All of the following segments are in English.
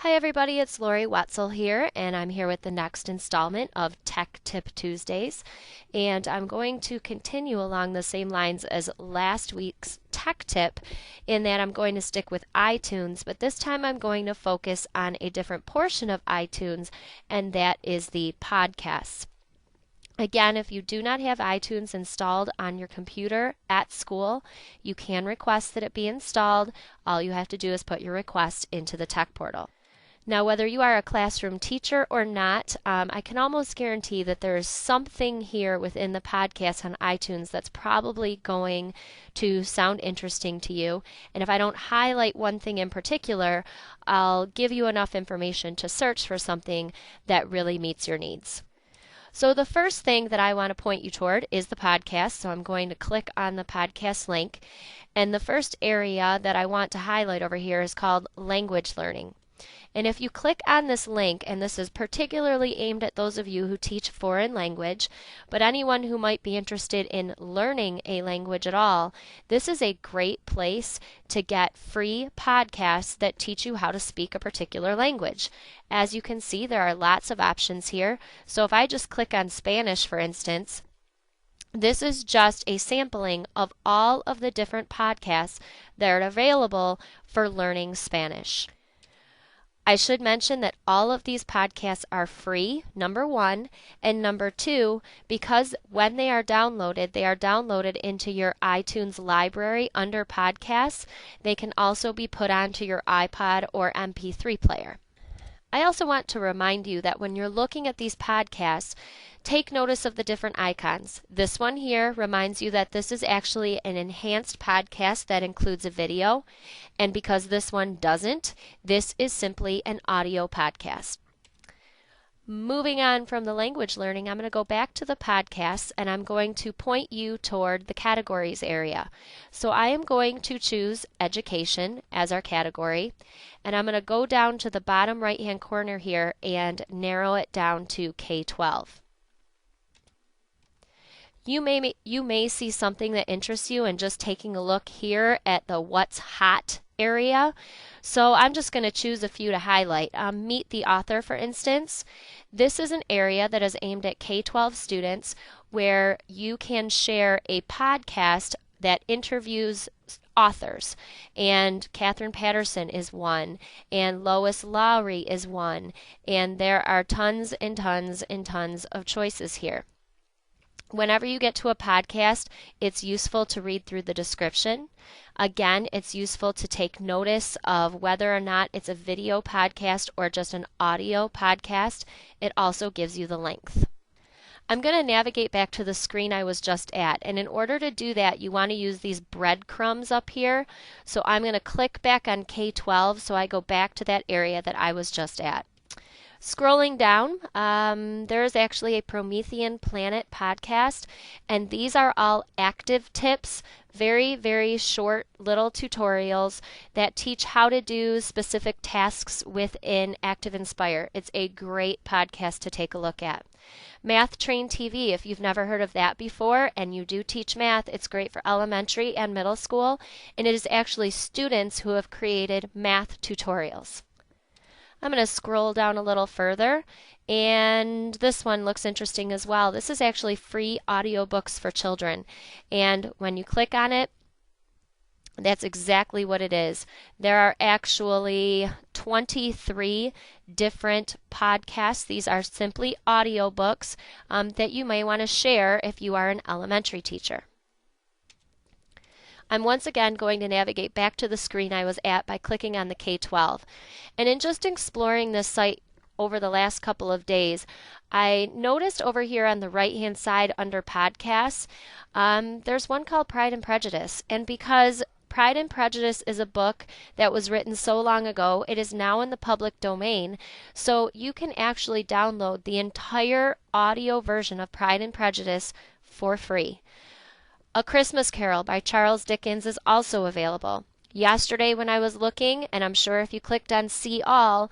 Hi everybody, it's Lori Wetzel here, and I'm here with the next installment of Tech Tip Tuesdays. And I'm going to continue along the same lines as last week's tech tip in that I'm going to stick with iTunes, but this time I'm going to focus on a different portion of iTunes, and that is the podcasts. Again, if you do not have iTunes installed on your computer at school, you can request that it be installed. All you have to do is put your request into the tech portal. Now, whether you are a classroom teacher or not, I can almost guarantee that there is something here within the podcast on iTunes that's probably going to sound interesting to you. And if I don't highlight one thing in particular, I'll give you enough information to search for something that really meets your needs. So the first thing that I want to point you toward is the podcast. So I'm going to click on the podcast link. And the first area that I want to highlight over here is called language learning. And if you click on this link, and this is particularly aimed at those of you who teach foreign language, but anyone who might be interested in learning a language at all, this is a great place to get free podcasts that teach you how to speak a particular language. As you can see, there are lots of options here. So if I just click on Spanish, for instance, this is just a sampling of all of the different podcasts that are available for learning Spanish. I should mention that all of these podcasts are free, number one, and number two, because when they are downloaded into your iTunes library under podcasts. They can also be put onto your iPod or MP3 player. I also want to remind you that when you're looking at these podcasts, take notice of the different icons. This one here reminds you that this is actually an enhanced podcast that includes a video, and because this one doesn't, this is simply an audio podcast. Moving on from the language learning, I'm going to go back to the podcasts, and I'm going to point you toward the categories area. So I am going to choose education as our category, and I'm going to go down to the bottom right hand corner here and narrow it down to K-12. You may see something that interests you in just taking a look here at the What's Hot area. So I'm just going to choose a few to highlight. Meet the author, for instance. This is an area that is aimed at K-12 students where you can share a podcast that interviews authors. And Catherine Patterson is one, and Lois Lowry is one, and there are tons and tons and tons of choices here. Whenever you get to a podcast, it's useful to read through the description. Again, it's useful to take notice of whether or not it's a video podcast or just an audio podcast. It also gives you the length. I'm going to navigate back to the screen I was just at, and in order to do that, you want to use these breadcrumbs up here. So I'm going to click back on K-12 so I go back to that area that I was just at. Scrolling down, there's actually a Promethean Planet podcast, and these are all active tips, very, very short little tutorials that teach how to do specific tasks within Active Inspire. It's a great podcast to take a look at. Math Train TV, if you've never heard of that before and you do teach math, it's great for elementary and middle school, and it is actually students who have created math tutorials. I'm going to scroll down a little further, and this one looks interesting as well. This is actually free audiobooks for children, and when you click on it, that's exactly what it is. There are actually 23 different podcasts. These are simply audiobooks that you may want to share if you are an elementary teacher. I'm once again going to navigate back to the screen I was at by clicking on the K-12. And in just exploring this site over the last couple of days, I noticed over here on the right-hand side under podcasts, there's one called Pride and Prejudice. And because Pride and Prejudice is a book that was written so long ago, it is now in the public domain. So you can actually download the entire audio version of Pride and Prejudice for free. A Christmas Carol by Charles Dickens is also available. Yesterday when I was looking, and I'm sure if you clicked on See All,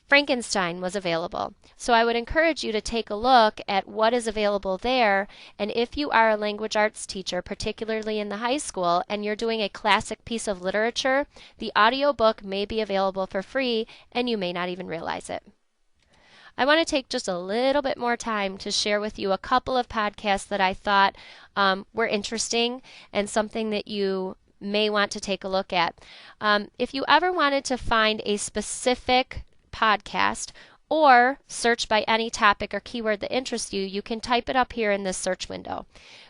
Frankenstein was available. So I would encourage you to take a look at what is available there. And if you are a language arts teacher, particularly in the high school, and you're doing a classic piece of literature, the audiobook may be available for free and you may not even realize it. I want to take just a little bit more time to share with you a couple of podcasts that I thought were interesting and something that you may want to take a look at. If you ever wanted to find a specific podcast or search by any topic or keyword that interests you, you can type it up here in this search window.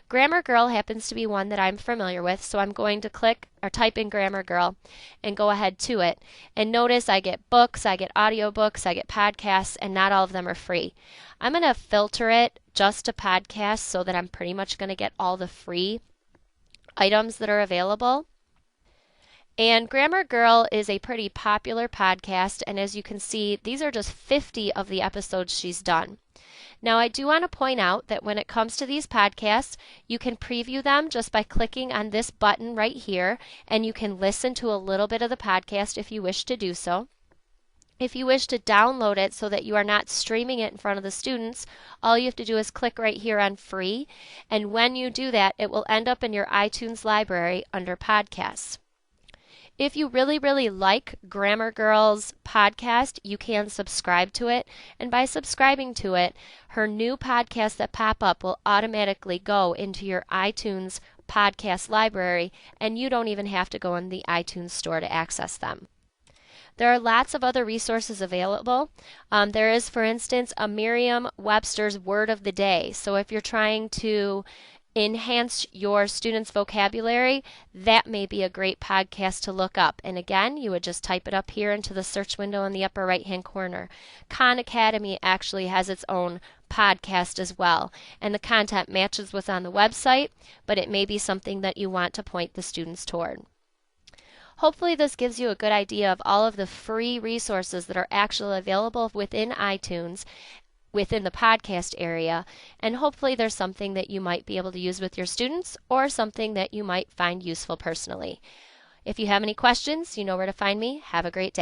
Grammar Girl happens to be one that I'm familiar with, so I'm going to click or type in Grammar Girl and go ahead to it. And notice I get books, I get audiobooks, I get podcasts, and not all of them are free. I'm going to filter it just to podcasts so that I'm pretty much going to get all the free items that are available. And Grammar Girl is a pretty popular podcast, and as you can see, these are just 50 of the episodes she's done. Now, I do want to point out that when it comes to these podcasts, you can preview them just by clicking on this button right here, and you can listen to a little bit of the podcast if you wish to do so. If you wish to download it so that you are not streaming it in front of the students, all you have to do is click right here on free, and when you do that, it will end up in your iTunes library under podcasts. If you really, really like Grammar Girl's podcast, you can subscribe to it. And by subscribing to it, her new podcasts that pop up will automatically go into your iTunes podcast library, and you don't even have to go in the iTunes store to access them. There are lots of other resources available. There is, for instance, a Merriam-Webster's Word of the Day. So if you're trying to enhance your students' vocabulary, that may be a great podcast to look up. And again, you would just type it up here into the search window in the upper right-hand corner. Khan Academy actually has its own podcast as well, and the content matches what's on the website, but it may be something that you want to point the students toward. Hopefully this gives you a good idea of all of the free resources that are actually available within iTunes, within the podcast area, and hopefully there's something that you might be able to use with your students or something that you might find useful personally. If you have any questions, you know where to find me. Have a great day.